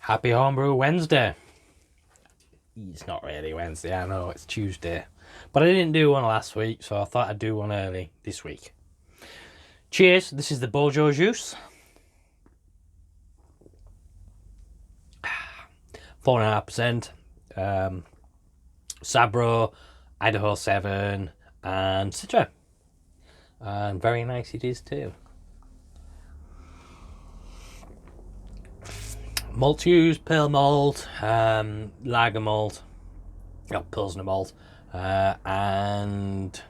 Happy Homebrew Wednesday. It's not really Wednesday, I know, it's Tuesday. But I didn't do one last week, so I thought I'd do one early this week. Cheers, this is the Bojo Juice. 4.5%. Sabro, Idaho 7, and Citra. And very nice it is too. Malt used, pale malt, lager malt, pilsner malt, and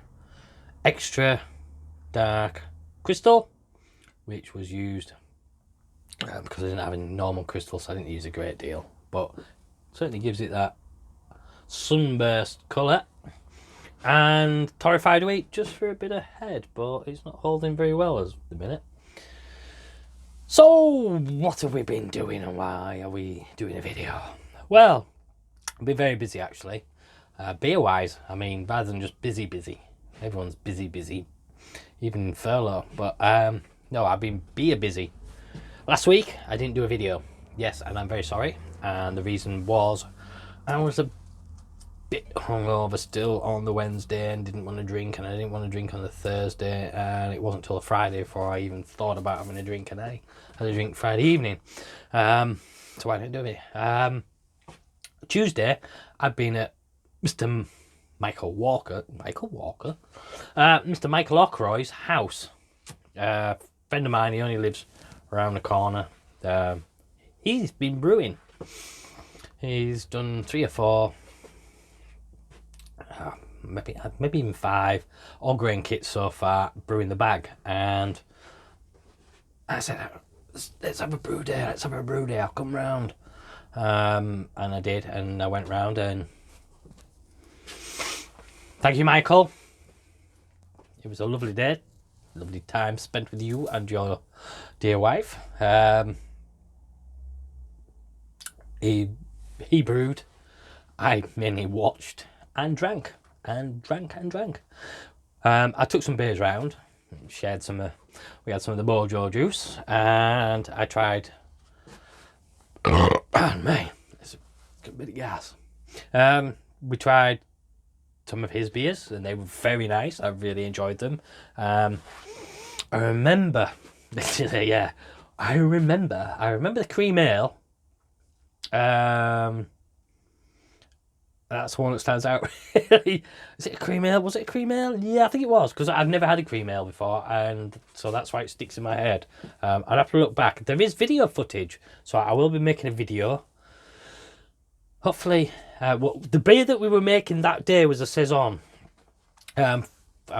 extra dark crystal, which was used because I didn't have any normal crystal, so I didn't use a great deal, but certainly gives it that sunburst colour. And torrefied wheat just for a bit of head, but it's not holding very well at the minute. So, what have we been doing and why are we doing a video? Well, I've been very busy actually. Beer-wise, I mean, rather than just busy. Everyone's busy, even in furlough. But no, I've been beer busy. Last week, I didn't do a video. Yes, and I'm very sorry. And the reason was I was a bit hungover still on the Wednesday and didn't want to drink, and I didn't want to drink on the Thursday, and it wasn't until the Friday before I even thought about having a drink, and I had a drink Friday evening, so I didn't do it. Tuesday I'd been at Mr. Michael Walker, Mr. Michael Ockroy's house. Friend of mine, he only lives around the corner. He's been brewing. He's done 3 or 4, maybe even 5 all grain kits so far, brewing the bag. And I said, let's have a brew day, I'll come round. And I did, and I went round, and thank you, Michael. It was a lovely day, lovely time spent with you and your dear wife. He brewed, I mainly watched and drank. I took some beers round, shared some. We had some of the Bojo juice, and I tried. And me, it's a bit of gas. We tried some of his beers, and they were very nice. I really enjoyed them. I remember, I remember the cream ale. That's the one that stands out. Is it a cream ale? Was it a cream ale? Yeah, I think it was, because I've never had a cream ale before, and so that's why it sticks in my head. I'd have to look back. There is video footage, so I will be making a video. Hopefully, the beer that we were making that day was a Saison, a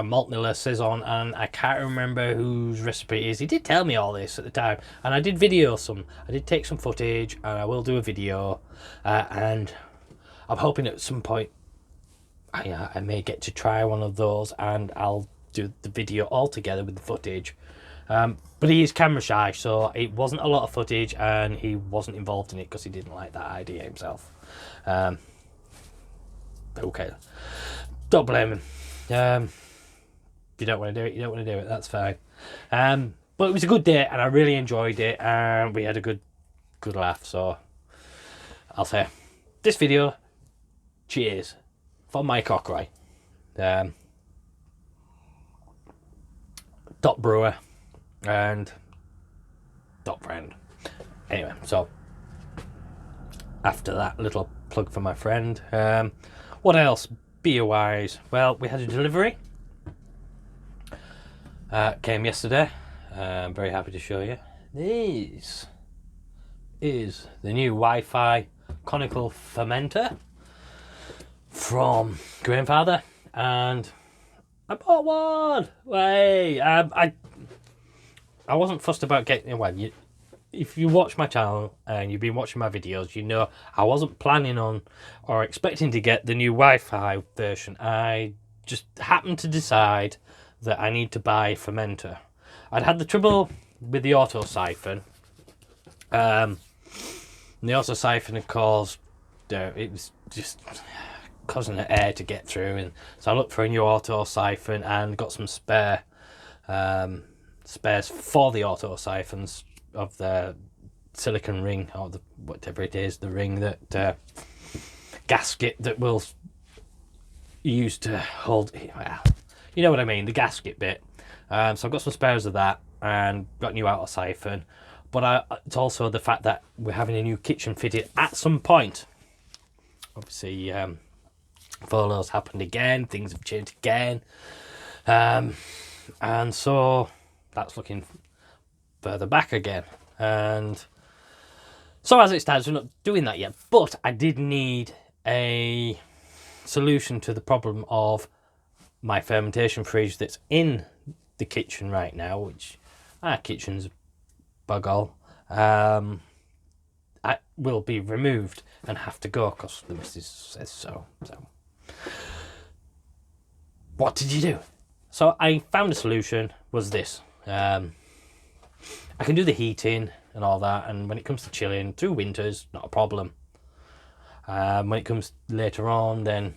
malt Miller Saison, and I can't remember whose recipe it is. He did tell me all this at the time, and I did video some. I did take some footage, and I will do a video, and I'm hoping at some point I may get to try one of those, and I'll do the video all together with the footage. But he is camera shy, so it wasn't a lot of footage, and he wasn't involved in it because he didn't like that idea himself. Okay, don't blame him. If you don't want to do it, you don't want to do it. That's fine. But it was a good day, and I really enjoyed it, and we had a good laugh. So I'll say this video. Cheers for Mike Ockroy, top brewer and top friend. Anyway, so after that little plug for my friend, what else beer wise? Well, we had a delivery. Came yesterday. I'm very happy to show you. This is the new Wi-Fi conical fermenter from Grandfather, and I bought one. I wasn't fussed about getting one. If you watch my channel and you've been watching my videos, you know I wasn't planning on or expecting to get the new Wi-Fi version. I just happened to decide that I need to buy a fermenter. I'd had the trouble with the auto siphon. The auto siphon, of course, it was just causing the air to get through, and so I looked for a new auto siphon and got some spares for the auto siphons of the silicon ring, or the whatever it is, the ring that gasket that will use to hold, well, you know what I mean, the gasket bit. So I've got some spares of that and got a new outer siphon, but it's also the fact that we're having a new kitchen fitted at some point. Obviously, furloughs happened again, things have changed again, and so that's looking further back again. And so as it stands, we're not doing that yet, but I did need a solution to the problem of my fermentation fridge that's in the kitchen right now, which our kitchen's bug all. I will be removed and have to go because the missus says so. So what did you do? So I found a solution, was this. I can do the heating and all that, and when it comes to chilling through winters, not a problem. When it comes later on, then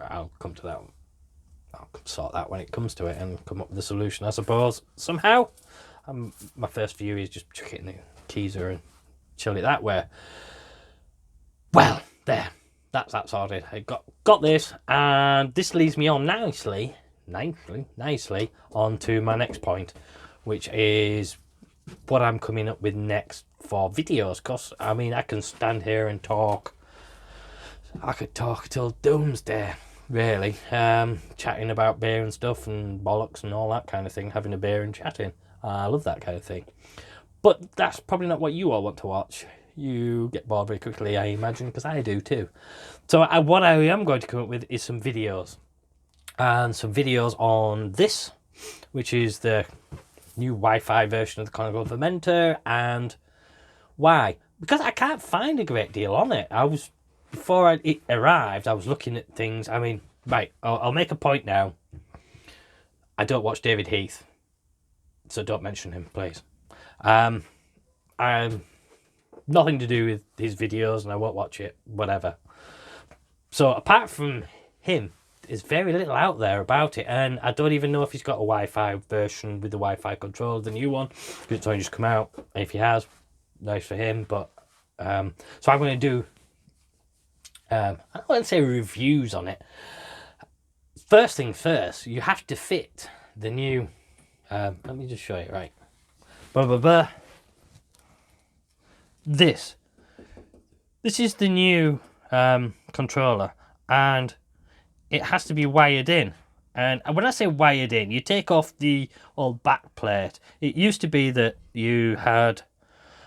I'll come to that. I'll sort that when it comes to it and come up with a solution, I suppose, somehow. My first view is just chuck it in the keezer and chill it that way. Well, there. That's that sorted. I got this, and this leads me on nicely on to my next point, which is what I'm coming up with next for videos. Because, I mean, I can stand here and talk. I could talk till doomsday, really. Chatting about beer and stuff and bollocks and all that kind of thing. Having a beer and chatting. I love that kind of thing. But that's probably not what you all want to watch. You get bored very quickly, I imagine, because I do too. So what I am going to come up with is some videos. And some videos on this, which is the new Wi-Fi version of the conical fermenter, and why? Because I can't find a great deal on it. Before it arrived, I was looking at things. I mean, right, I'll make a point now. I don't watch David Heath, so don't mention him, please. I'm nothing to do with his videos, and I won't watch it, whatever. So apart from him, there's very little out there about it, and I don't even know if he's got a Wi-Fi version with the Wi-Fi controller, the new one, because it's only just come out. If he has, nice for him. But so I'm going to do I don't want to say reviews on it. First thing first, you have to fit the new let me just show you, right. This is the new controller, and it has to be wired in. And when I say wired in, you take off the old back plate. It used to be that you had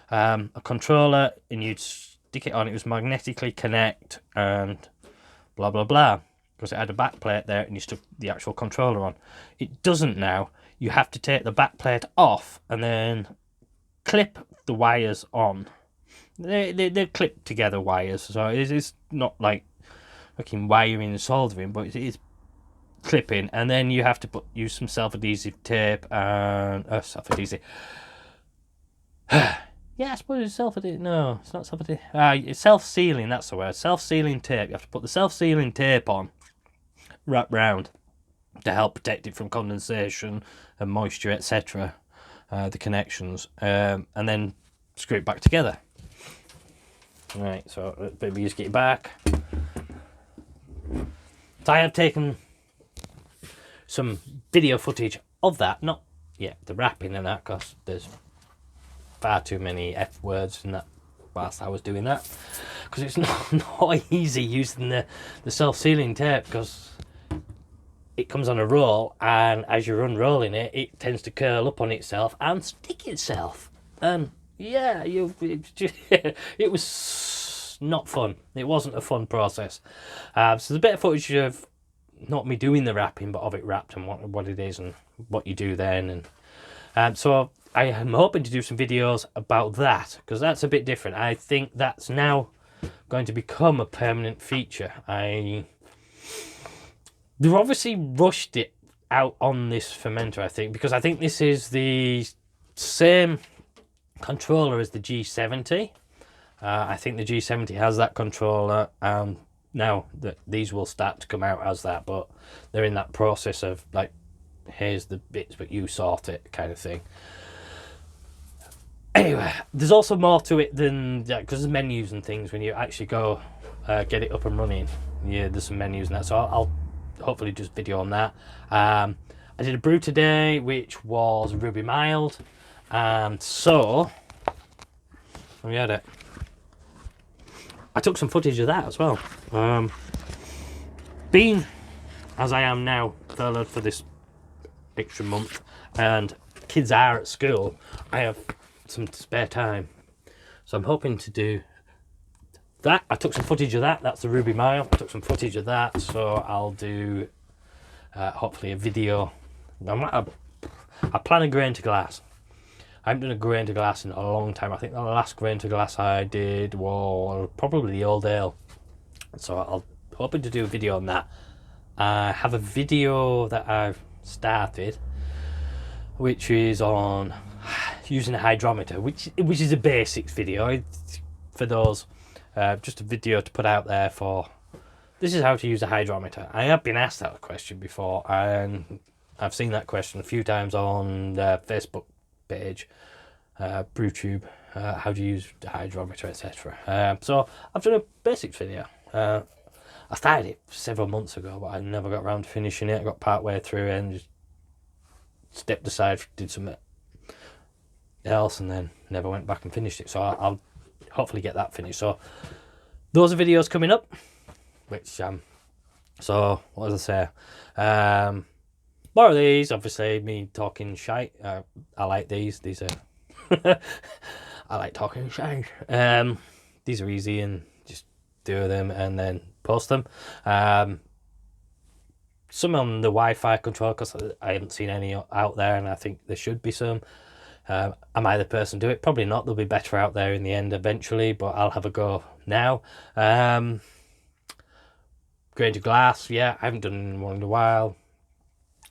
a controller and you'd stick it on, it was magnetically connect and blah blah blah, because it had a back plate there and you stuck the actual controller on. It doesn't now. You have to take the back plate off and then clip the wires on. They're clipped together wires, so it's not like fucking wiring and soldering, but it is clipping, and then you have to use some self-adhesive tape and self-adhesive. Yeah, I suppose it's self-adhesive. No, it's not self-adhesive. It's self-sealing. That's the word. Self-sealing tape. You have to put the self-sealing tape on, wrap round, to help protect it from condensation and moisture, etc. The connections, and then screw it back together. Right, so maybe just get it back. So I have taken some video footage of that, not yet the wrapping and that, because there's far too many F words in that whilst I was doing that, because it's not easy using the self-sealing tape, because it comes on a roll, and as you're unrolling it, it tends to curl up on itself and stick itself. And yeah, it was not fun. It wasn't a fun process. So there's a bit of footage of not me doing the wrapping, but of it wrapped and what it is and what you do then. And so I am hoping to do some videos about that, because that's a bit different. I think that's now going to become a permanent feature. They've obviously rushed it out on this fermenter, I think, because I think this is the same controller as the G70. I think the G70 has that controller, and now that these will start to come out as that, but they're in that process of like, here's the bits, but you sort it kind of thing. Anyway, there's also more to it than that, because there's menus and things when you actually go get it up and running. Yeah, there's some menus and that, so I'll hopefully just video on that. I did a brew today, which was Ruby Mild, and so we had it. I took some footage of that as well. Being as I am now, furloughed for this extra month, and kids are at school, I have some spare time, so I'm hoping to do that. I took some footage of that. That's the Ruby Mile. I took some footage of that, so I'll do hopefully a video. I plan a grain to glass. I haven't done a grain to glass in a long time. I think the last grain to glass I did was probably the Old Ale, so I'll hoping to do a video on that. I have a video that I've started, which is on using a hydrometer, which is a basics video. It's for those, just a video to put out there for, this is how to use a hydrometer. I have been asked that question before, and I've seen that question a few times on the Facebook page, BrewTube, how do you use the hydrometer, etc. So I've done a basics video. I started it several months ago, but I never got around to finishing it. I got part way through it and just stepped aside, did something else, and then never went back and finished it. So I'll hopefully get that finished. So those are videos coming up, which so what was I say? More of these, obviously, me talking shite. I like these are I like talking shite. These are easy, and just do them and then post them. Some on the Wi-Fi control, because I haven't seen any out there, and I think there should be some. Am I the person to do it? Probably not. They'll be better out there in the end eventually, but I'll have a go now. Grain to glass, yeah, I haven't done one in a while.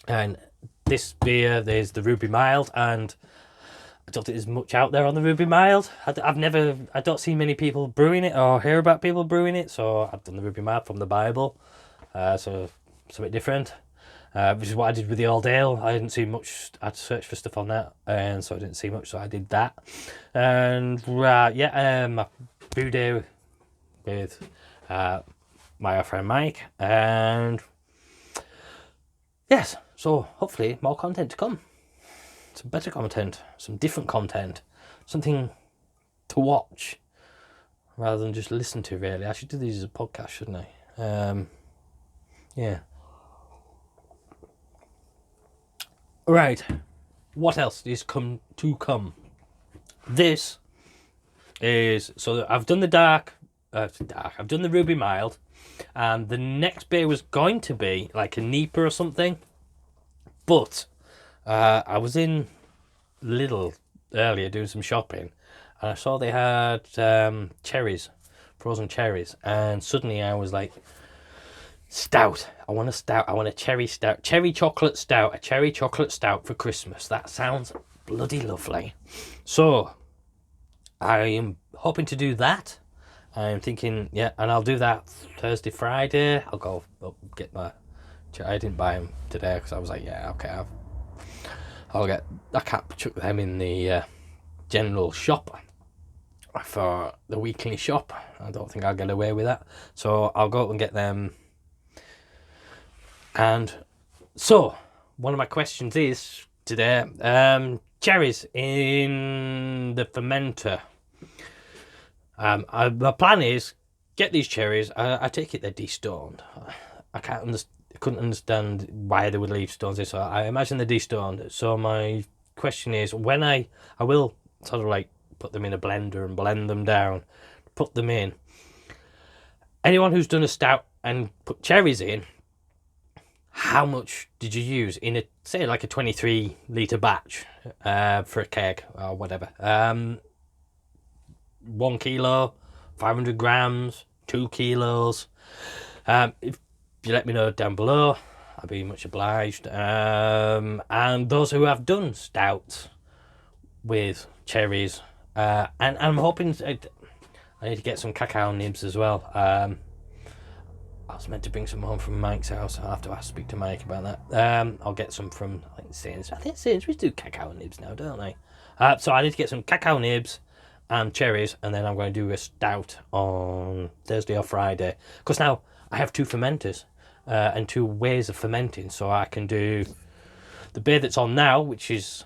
And this beer, there's the Ruby Mild, and I don't think there's much out there on the Ruby Mild. I don't see many people brewing it or hear about people brewing it, so I've done the Ruby Mild from the Bible, so something different, which is what I did with the Old Ale. I didn't see much. I had to search for stuff on that, and so I didn't see much, so I did that. And my brew day with my friend Mike, and yes, so hopefully more content to come. Some better content, some different content, something to watch rather than just listen to, really. I should do these as a podcast, shouldn't I? Yeah. Right. What else is come? This is, so I've done the dark. I've done the Ruby Mild, and the next beer was going to be like a Nipah or something, but I was in Lidl earlier doing some shopping, and I saw they had cherries, frozen cherries, and suddenly I was like, stout. I want a stout. I want a cherry stout, cherry chocolate stout, a cherry chocolate stout for Christmas. That sounds bloody lovely. So I am hoping to do that. I'm thinking, yeah, and I'll do that Thursday, Friday. I'll go up, get my. I didn't buy them today because I was like, yeah, okay, I can't chuck them in the general shop for the weekly shop. I don't think I'll get away with that. So I'll go up and get them. And so one of my questions is today, cherries in the fermenter. My plan is get these cherries. I take it they're destoned. I couldn't understand why they would leave stones in, so I imagine they're destoned. So my question is, when I will sort of like put them in a blender and blend them down, put them in. Anyone who's done a stout and put cherries in, how much did you use in a, say, like a 23 litre batch for a keg or whatever? 1 kilo, 500 grams, 2 kilos. If you let me know down below, I'd be much obliged. And those who have done stouts with cherries, and I'm hoping I need to get some cacao nibs as well. I was meant to bring some home from Mike's house. I'll have to speak to Mike about that. I'll get some from, like, Sainsbury's. I think Sainsbury's do cacao nibs now, don't they? So I need to get some cacao nibs and cherries, and then I'm going to do a stout on Thursday or Friday. Because now I have 2 fermenters and 2 ways of fermenting. So I can do the beer that's on now, which is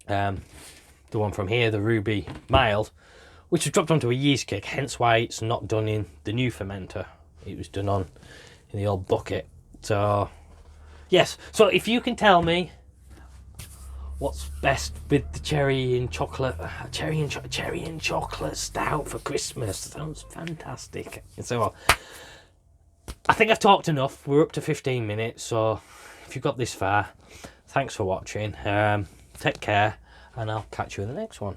the one from here, the Ruby Mild, which is dropped onto a yeast cake, hence why it's not done in the new fermenter. It was done on in the old bucket. So yes, so if you can tell me what's best with the cherry and chocolate stout for Christmas, sounds fantastic. So I think I've talked enough. We're up to 15 minutes, so if you've got this far, thanks for watching. Take care, and I'll catch you in the next one.